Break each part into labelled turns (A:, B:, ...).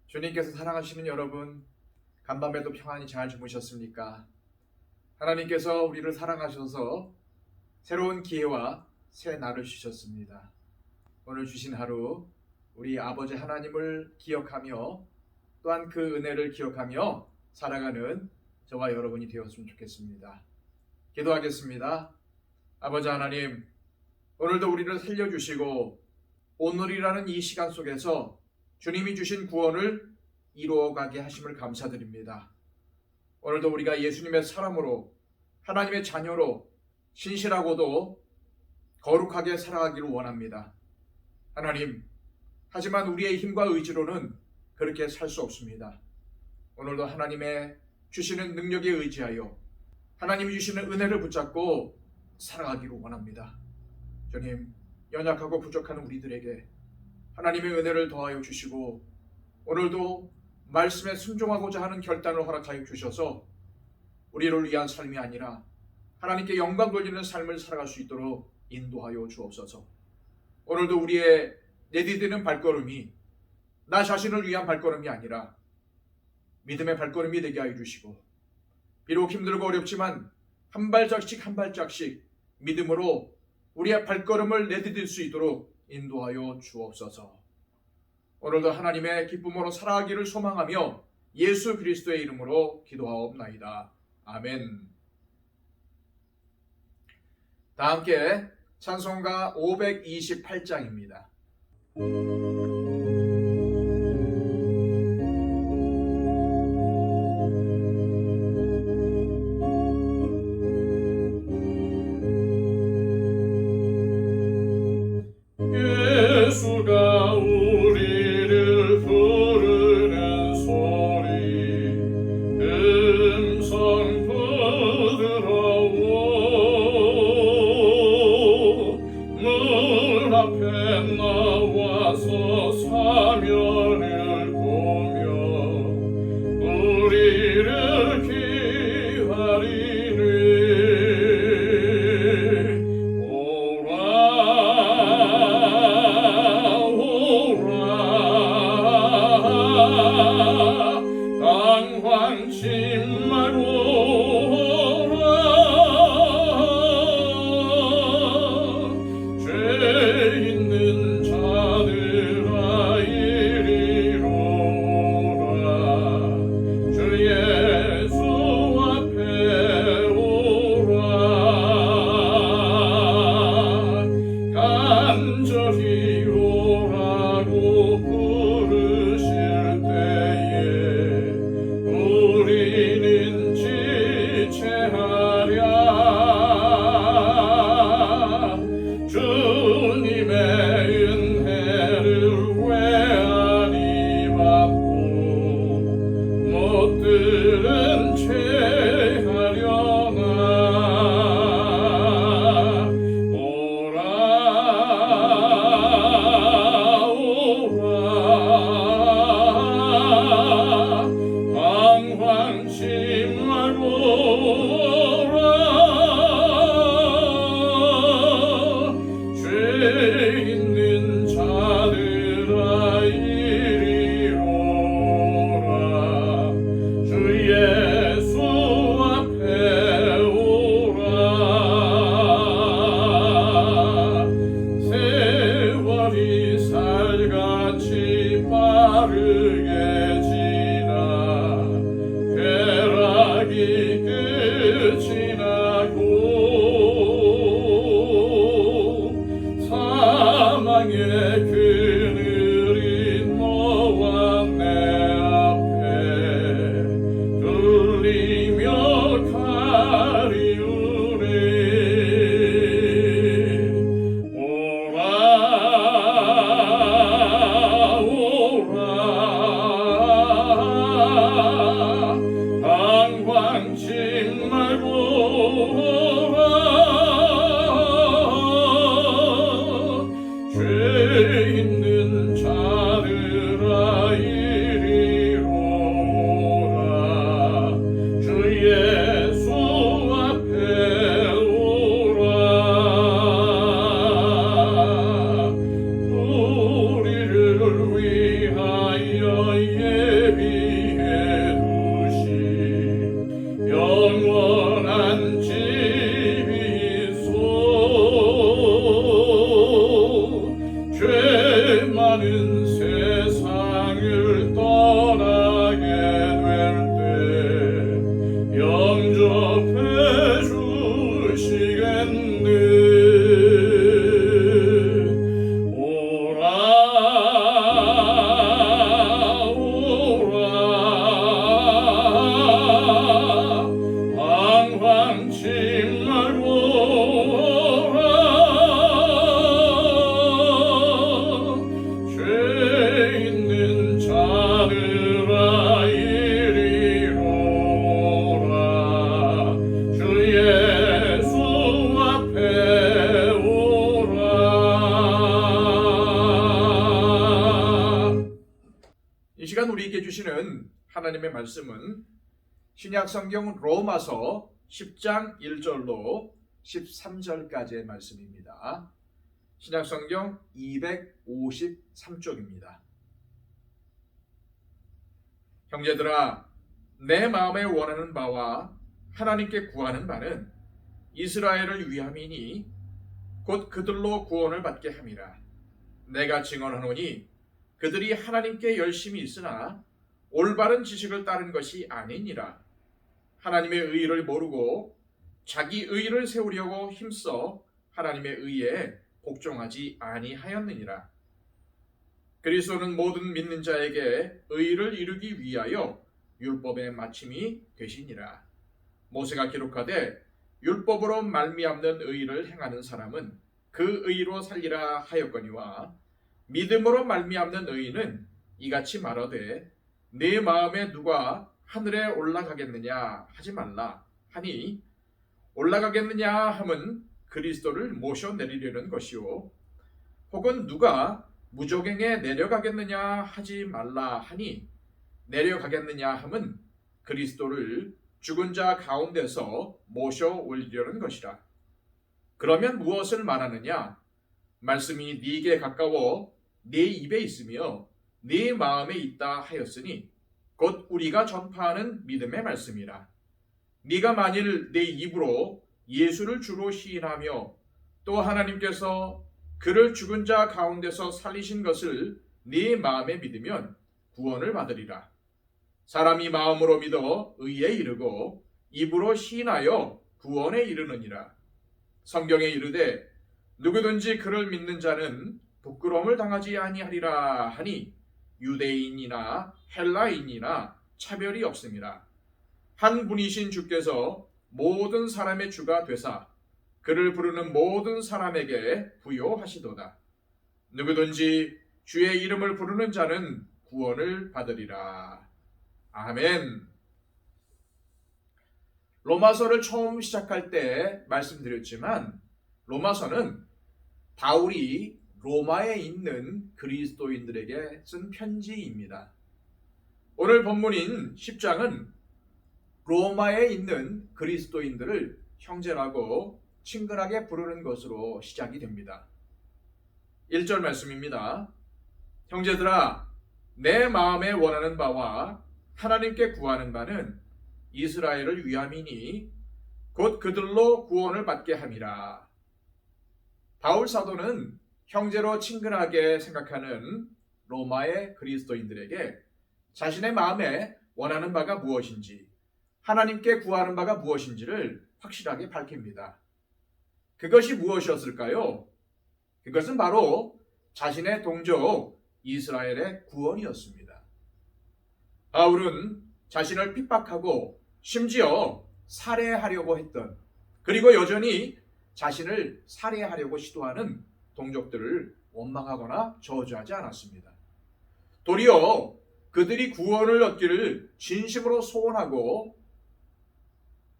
A: 주님께서 사랑하시는 여러분, 간밤에도 평안히 잘 주무셨습니까? 하나님께서 우리를 사랑하셔서 새로운 기회와 새 날을 주셨습니다. 오늘 주신 하루 우리 아버지 하나님을 기억하며 또한 그 은혜를 기억하며 살아가는 저와 여러분이 되었으면 좋겠습니다. 기도하겠습니다. 아버지 하나님, 오늘도 우리를 살려주시고 오늘이라는 이 시간 속에서 주님이 주신 구원을 이루어가게 하심을 감사드립니다. 오늘도 우리가 예수님의 사람으로 하나님의 자녀로 신실하고도 거룩하게 살아가기를 원합니다. 하나님, 하지만 우리의 힘과 의지로는 그렇게 살 수 없습니다. 오늘도 하나님의 주시는 능력에 의지하여 하나님이 주시는 은혜를 붙잡고 살아가기를 원합니다. 주님, 연약하고 부족한 우리들에게 하나님의 은혜를 더하여 주시고 오늘도 말씀에 순종하고자 하는 결단을 허락하여 주셔서 우리를 위한 삶이 아니라 하나님께 영광 돌리는 삶을 살아갈 수 있도록 인도하여 주옵소서. 오늘도 우리의 내디디는 발걸음이 나 자신을 위한 발걸음이 아니라 믿음의 발걸음이 되게 하여 주시고, 비록 힘들고 어렵지만 한 발짝씩 한 발짝씩 믿음으로 우리의 발걸음을 내디딜 수 있도록 인도하여 주옵소서. 오늘도 하나님의 기쁨으로 살아가기를 소망하며 예수 그리스도의 이름으로 기도하옵나이다. 아멘. 다 함께 찬송가 528장입니다.
B: 예수가 우리를 부르는 소리 음성 부드러워 문 앞에 나와서 사면을 보며 우리를 기다리네. 당황치 말고 오라. 죄 있는 자들아 이리로 오라. 주 예수 앞에 오라. 간절히 오라고 부르실 때에 우리는 지체하랴. 주님의 은혜를 왜 아니 받고 못 들은 채 하려나. 오라 오라 당황치 말고 오라. 죄 있는 자들아 이리로 오라. 주 예수 앞에 오라. 세월이 살같이 빠르게 지나 쾌락이 끝이 나고 사망의 그늘이 너와 내 앞에 들리며 가리우네. 오라 오라 당황치 말고 오라. 죄 있는 나는 세상을 떠나게 될 때 영접해 주시겠네. 오라 오라 방황치 말고 오라. 죄 있는 자들아 이리로 오라. 주 예수 앞에 오라.
A: 이 시간 우리에게 주시는 하나님의 말씀은 신약 성경 로마서 10장 1절로 13절까지의 말씀입니다. 신약 성경 253쪽입니다. 형제들아, 내 마음에 원하는 바와 하나님께 구하는 바는 이스라엘을 위함이니 곧 그들로 구원을 받게 함이라. 내가 증언하노니 그들이 하나님께 열심히 있으나 올바른 지식을 따른 것이 아니니라. 하나님의 의를 모르고 자기 의를 세우려고 힘써 하나님의 의에 복종하지 아니하였느니라. 그리스도는 모든 믿는 자에게 의를 이루기 위하여 율법의 마침이 되시니라. 모세가 기록하되 율법으로 말미암는 의를 행하는 사람은 그 의로 살리라 하였거니와 믿음으로 말미암는 의는 이같이 말하되 네 마음에 누가 하늘에 올라가겠느냐 하지 말라 하니 올라가겠느냐 함은 그리스도를 모셔 내리려는 것이요 혹은 누가 무저갱에 내려가겠느냐 하지 말라 하니 내려가겠느냐 함은 그리스도를 죽은 자 가운데서 모셔 올리려는 것이라. 그러면 무엇을 말하느냐? 말씀이 네게 가까워 네 입에 있으며 네 마음에 있다 하였으니 곧 우리가 전파하는 믿음의 말씀이라. 네가 만일 내 입으로 예수를 주로 시인하며 또 하나님께서 그를 죽은 자 가운데서 살리신 것을 네 마음에 믿으면 구원을 받으리라. 사람이 마음으로 믿어 의에 이르고 입으로 시인하여 구원에 이르느니라. 성경에 이르되 누구든지 그를 믿는 자는 부끄러움을 당하지 아니하리라 하니 유대인이나 헬라인이나 차별이 없음이라. 한 분이신 주께서 모든 사람의 주가 되사 그를 부르는 모든 사람에게 부요하시도다. 누구든지 주의 이름을 부르는 자는 구원을 받으리라. 아멘. 로마서를 처음 시작할 때 말씀드렸지만 로마서는 바울이 로마에 있는 그리스도인들에게 쓴 편지입니다. 오늘 본문인 10장은 로마에 있는 그리스도인들을 형제라고 친근하게 부르는 것으로 시작이 됩니다. 1절 말씀입니다. 형제들아, 내 마음에 원하는 바와 하나님께 구하는 바는 이스라엘을 위함이니 곧 그들로 구원을 받게 함이라. 바울 사도는 형제로 친근하게 생각하는 로마의 그리스도인들에게 자신의 마음에 원하는 바가 무엇인지, 하나님께 구하는 바가 무엇인지를 확실하게 밝힙니다. 그것이 무엇이었을까요? 그것은 바로 자신의 동족 이스라엘의 구원이었습니다. 바울은 자신을 핍박하고 심지어 살해하려고 했던, 그리고 여전히 자신을 살해하려고 시도하는 동족들을 원망하거나 저주하지 않았습니다. 도리어 그들이 구원을 얻기를 진심으로 소원하고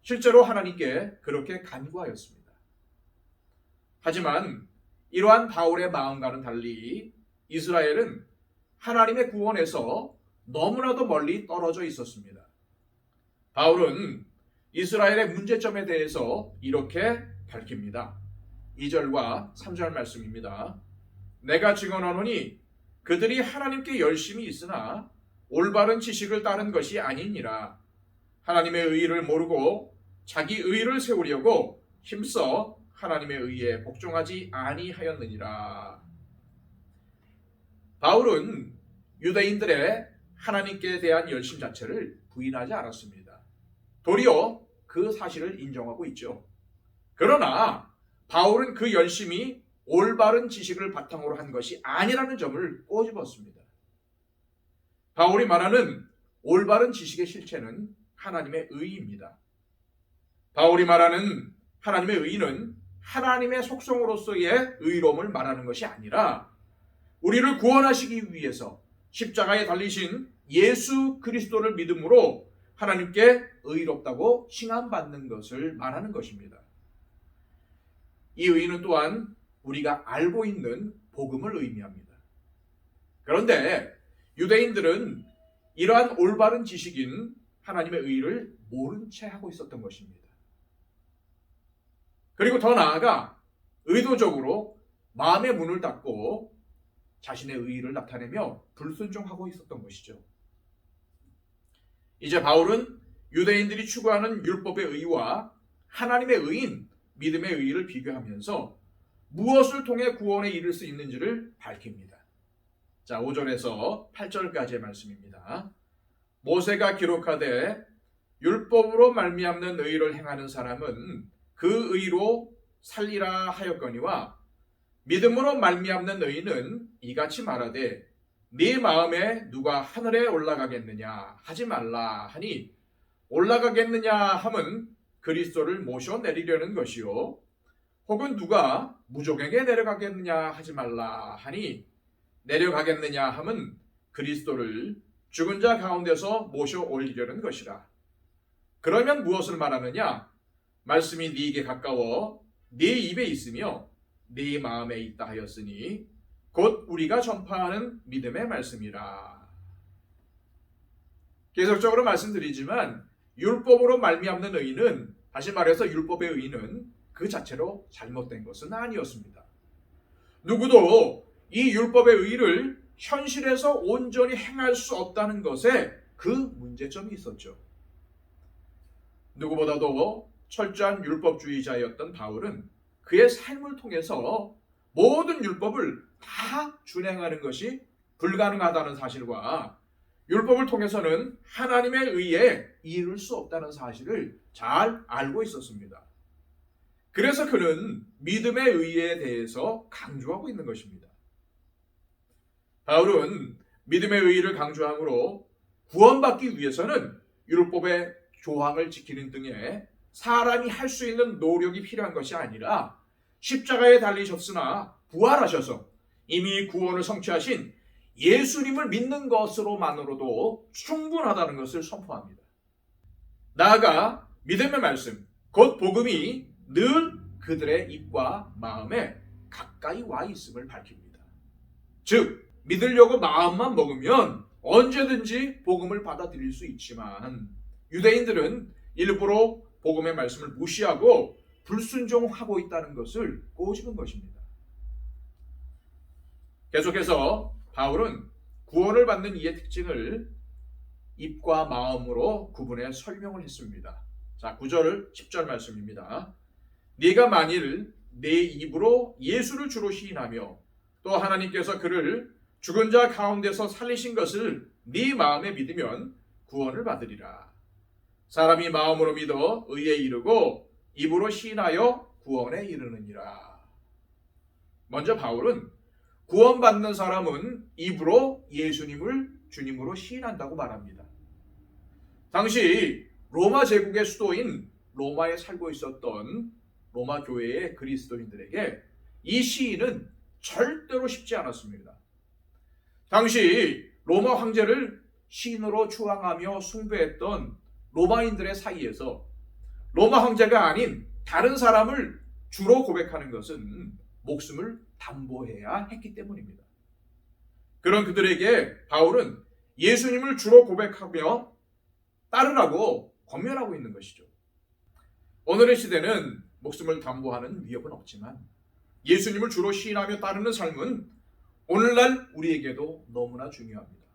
A: 실제로 하나님께 그렇게 간구하였습니다. 하지만 이러한 바울의 마음과는 달리 이스라엘은 하나님의 구원에서 너무나도 멀리 떨어져 있었습니다. 바울은 이스라엘의 문제점에 대해서 이렇게 밝힙니다. 2절과 3절 말씀입니다. 내가 증언하노니 그들이 하나님께 열심히 있으나 올바른 지식을 따른 것이 아니니라. 하나님의 의를 모르고 자기 의를 세우려고 힘써 하나님의 의에 복종하지 아니하였느니라. 바울은 유대인들의 하나님께 대한 열심 자체를 부인하지 않았습니다. 도리어 그 사실을 인정하고 있죠. 그러나 바울은 그 열심이 올바른 지식을 바탕으로 한 것이 아니라는 점을 꼬집었습니다. 바울이 말하는 올바른 지식의 실체는 하나님의 의입니다. 바울이 말하는 하나님의 의는 하나님의 속성으로서의 의로움을 말하는 것이 아니라 우리를 구원하시기 위해서 십자가에 달리신 예수 그리스도를 믿음으로 하나님께 의롭다고 칭함받는 것을 말하는 것입니다. 이 의는 또한 우리가 알고 있는 복음을 의미합니다. 그런데 유대인들은 이러한 올바른 지식인 하나님의 의를 모른 채 하고 있었던 것입니다. 그리고 더 나아가 의도적으로 마음의 문을 닫고 자신의 의의를 나타내며 불순종하고 있었던 것이죠. 이제 바울은 유대인들이 추구하는 율법의 의와 하나님의 의인 믿음의 의의를 비교하면서 무엇을 통해 구원에 이를 수 있는지를 밝힙니다. 자, 5절에서 8절까지의 말씀입니다. 모세가 기록하되 율법으로 말미암는 의를 행하는 사람은 그 의로 살리라 하였거니와 믿음으로 말미암는 의는 이같이 말하되 네 마음에 누가 하늘에 올라가겠느냐 하지 말라 하니 올라가겠느냐 함은 그리스도를 모셔 내리려는 것이요 혹은 누가 무족에게 내려가겠느냐 하지 말라 하니 내려가겠느냐 함은 그리스도를 죽은 자 가운데서 모셔 올리려는 것이라. 그러면 무엇을 말하느냐? 말씀이 네게 가까워 네 입에 있으며 네 마음에 있다 하였으니 곧 우리가 전파하는 믿음의 말씀이라. 계속적으로 말씀드리지만 율법으로 말미암는 의는, 다시 말해서 율법의 의는 그 자체로 잘못된 것은 아니었습니다. 누구도 이 율법의 의를 현실에서 온전히 행할 수 없다는 것에 그 문제점이 있었죠. 누구보다도 철저한 율법주의자였던 바울은 그의 삶을 통해서 모든 율법을 다 준행하는 것이 불가능하다는 사실과 율법을 통해서는 하나님의 의에 이를 수 없다는 사실을 잘 알고 있었습니다. 그래서 그는 믿음의 의에 대해서 강조하고 있는 것입니다. 바울은 믿음의 의의를 강조함으로 구원받기 위해서는 율법의 조항을 지키는 등의 사람이 할 수 있는 노력이 필요한 것이 아니라 십자가에 달리셨으나 부활하셔서 이미 구원을 성취하신 예수님을 믿는 것으로만으로도 충분하다는 것을 선포합니다. 나아가 믿음의 말씀, 곧 복음이 늘 그들의 입과 마음에 가까이 와 있음을 밝힙니다. 즉, 믿으려고 마음만 먹으면 언제든지 복음을 받아들일 수 있지만 유대인들은 일부러 복음의 말씀을 무시하고 불순종하고 있다는 것을 꼬집은 것입니다. 계속해서 바울은 구원을 받는 이의 특징을 입과 마음으로 구분해 설명을 했습니다. 자, 9절 10절 말씀입니다. 네가 만일 내 입으로 예수를 주로 시인하며 또 하나님께서 그를 죽은 자 가운데서 살리신 것을 네 마음에 믿으면 구원을 받으리라. 사람이 마음으로 믿어 의에 이르고 입으로 시인하여 구원에 이르느니라. 먼저 바울은 구원받는 사람은 입으로 예수님을 주님으로 시인한다고 말합니다. 당시 로마 제국의 수도인 로마에 살고 있었던 로마 교회의 그리스도인들에게 이 시인은 절대로 쉽지 않았습니다. 당시 로마 황제를 시인으로 추앙하며 숭배했던 로마인들의 사이에서 로마 황제가 아닌 다른 사람을 주로 고백하는 것은 목숨을 담보해야 했기 때문입니다. 그런 그들에게 바울은 예수님을 주로 고백하며 따르라고 권면하고 있는 것이죠. 오늘의 시대는 목숨을 담보하는 위협은 없지만 예수님을 주로 시인하며 따르는 삶은 오늘날 우리에게도 너무나 중요합니다.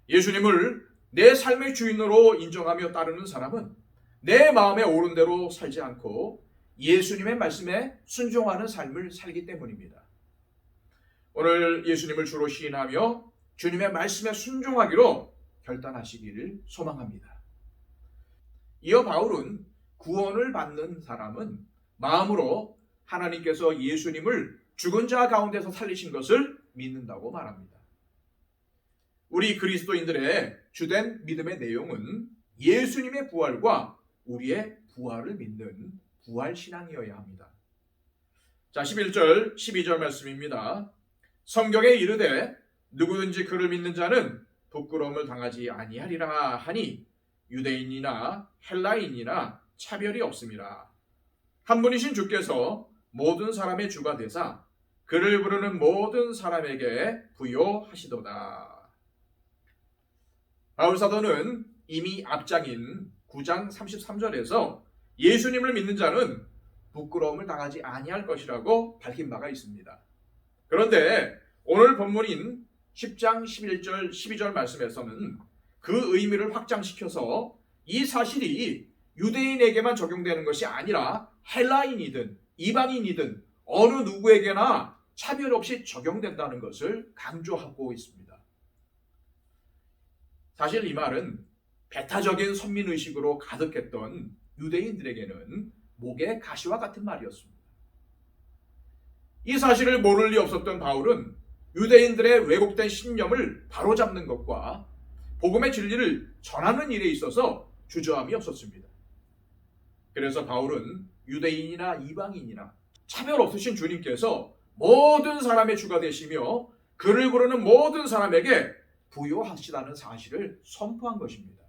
A: 예수님을 내 삶의 주인으로 인정하며 따르는 사람은 내 마음에 옳은 대로 살지 않고 예수님의 말씀에 순종하는 삶을 살기 때문입니다. 오늘 예수님을 주로 시인하며 주님의 말씀에 순종하기로 결단하시기를 소망합니다. 이어 바울은 구원을 받는 사람은 마음으로 하나님께서 예수님을 죽은 자 가운데서 살리신 것을 믿는다고 말합니다. 우리 그리스도인들의 주된 믿음의 내용은 예수님의 부활과 우리의 부활을 믿는 부활신앙이어야 합니다. 자, 11절, 12절 말씀입니다. 성경에 이르되 누구든지 그를 믿는 자는 부끄러움을 당하지 아니하리라 하니 유대인이나 헬라인이나 차별이 없음이라. 한 분이신 주께서 모든 사람의 주가 되사 그를 부르는 모든 사람에게 부요하시도다. 바울 사도는 이미 앞장인 9장 33절에서 예수님을 믿는 자는 부끄러움을 당하지 아니할 것이라고 밝힌 바가 있습니다. 그런데 오늘 본문인 10장 11절 12절 말씀에서는 그 의미를 확장시켜서 이 사실이 유대인에게만 적용되는 것이 아니라 헬라인이든 이방인이든 어느 누구에게나 차별 없이 적용된다는 것을 강조하고 있습니다. 사실 이 말은 배타적인 선민의식으로 가득했던 유대인들에게는 목의 가시와 같은 말이었습니다. 이 사실을 모를 리 없었던 바울은 유대인들의 왜곡된 신념을 바로잡는 것과 복음의 진리를 전하는 일에 있어서 주저함이 없었습니다. 그래서 바울은 유대인이나 이방인이나 차별 없으신 주님께서 모든 사람의 주가 되시며 그를 부르는 모든 사람에게 부요하시다는 사실을 선포한 것입니다.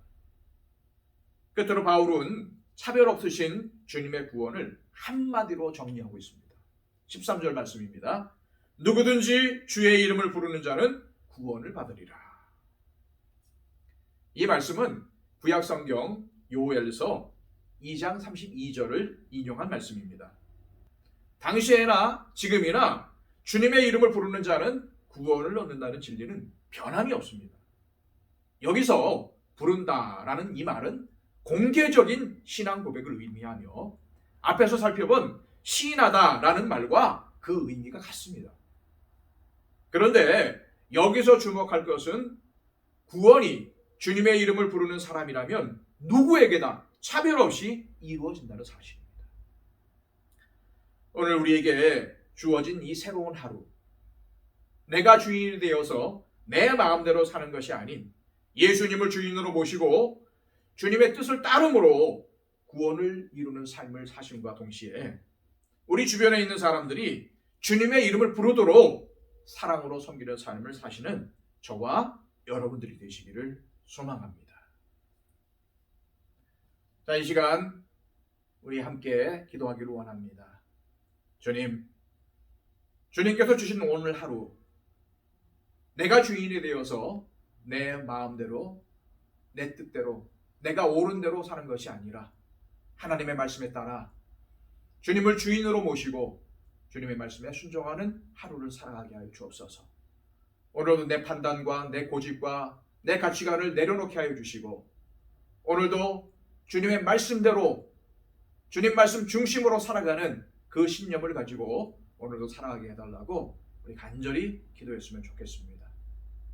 A: 끝으로 바울은 차별 없으신 주님의 구원을 한마디로 정리하고 있습니다. 13절 말씀입니다. 누구든지 주의 이름을 부르는 자는 구원을 받으리라. 이 말씀은 구약성경 요엘서 2장 32절을 인용한 말씀입니다. 당시에나 지금이나 주님의 이름을 부르는 자는 구원을 얻는다는 진리는 변함이 없습니다. 여기서 부른다라는 이 말은 공개적인 신앙 고백을 의미하며 앞에서 살펴본 시인하다라는 말과 그 의미가 같습니다. 그런데 여기서 주목할 것은 구원이 주님의 이름을 부르는 사람이라면 누구에게나 차별 없이 이루어진다는 사실입니다. 오늘 우리에게 주어진 이 새로운 하루, 내가 주인이 되어서 내 마음대로 사는 것이 아닌 예수님을 주인으로 모시고 주님의 뜻을 따름으로 구원을 이루는 삶을 사심과 동시에 우리 주변에 있는 사람들이 주님의 이름을 부르도록 사랑으로 섬기는 삶을 사시는 저와 여러분들이 되시기를 소망합니다. 자, 이 시간 우리 함께 기도하기를 원합니다. 주님께서 주신 오늘 하루, 내가 주인이 되어서 내 마음대로, 내 뜻대로, 내가 옳은 대로 사는 것이 아니라 하나님의 말씀에 따라 주님을 주인으로 모시고 주님의 말씀에 순종하는 하루를 살아가게 하여 주옵소서. 오늘도 내 판단과 내 고집과 내 가치관을 내려놓게 하여 주시고 오늘도 주님의 말씀대로 주님 말씀 중심으로 살아가는 그 신념을 가지고 오늘도 살아가게 해달라고 우리 간절히 기도했으면 좋겠습니다.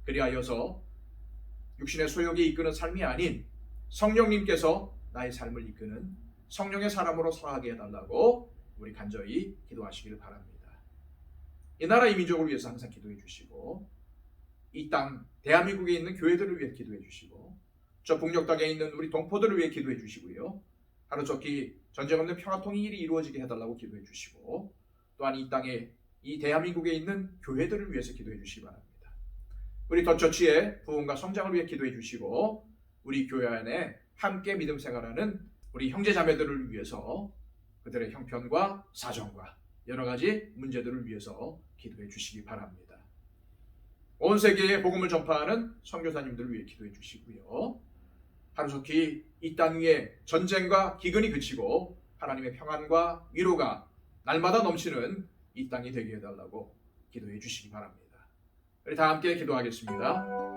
A: 그리하여서 육신의 소욕이 이끄는 삶이 아닌 성령님께서 나의 삶을 이끄는 성령의 사람으로 살아가게 해달라고 우리 간절히 기도하시기를 바랍니다. 이 나라 이 민족을 위해서 항상 기도해 주시고 이 땅 대한민국에 있는 교회들을 위해 기도해 주시고 저 북녘 땅에 있는 우리 동포들을 위해 기도해 주시고요. 하루속히 전쟁 없는 평화 통일이 이루어지게 해달라고 기도해 주시고 또한 이 땅에 이 대한민국에 있는 교회들을 위해서 기도해 주시기 바랍니다. 우리 더처치의 부흥과 성장을 위해 기도해 주시고 우리 교회 안에 함께 믿음 생활하는 우리 형제 자매들을 위해서 그들의 형편과 사정과 여러 가지 문제들을 위해서 기도해 주시기 바랍니다. 온 세계에 복음을 전파하는 선교사님들을 위해 기도해 주시고요. 하루속히 이 땅 위에 전쟁과 기근이 그치고 하나님의 평안과 위로가 날마다 넘치는 이 땅이 되게 해달라고 기도해 주시기 바랍니다. 우리 다 함께 기도하겠습니다.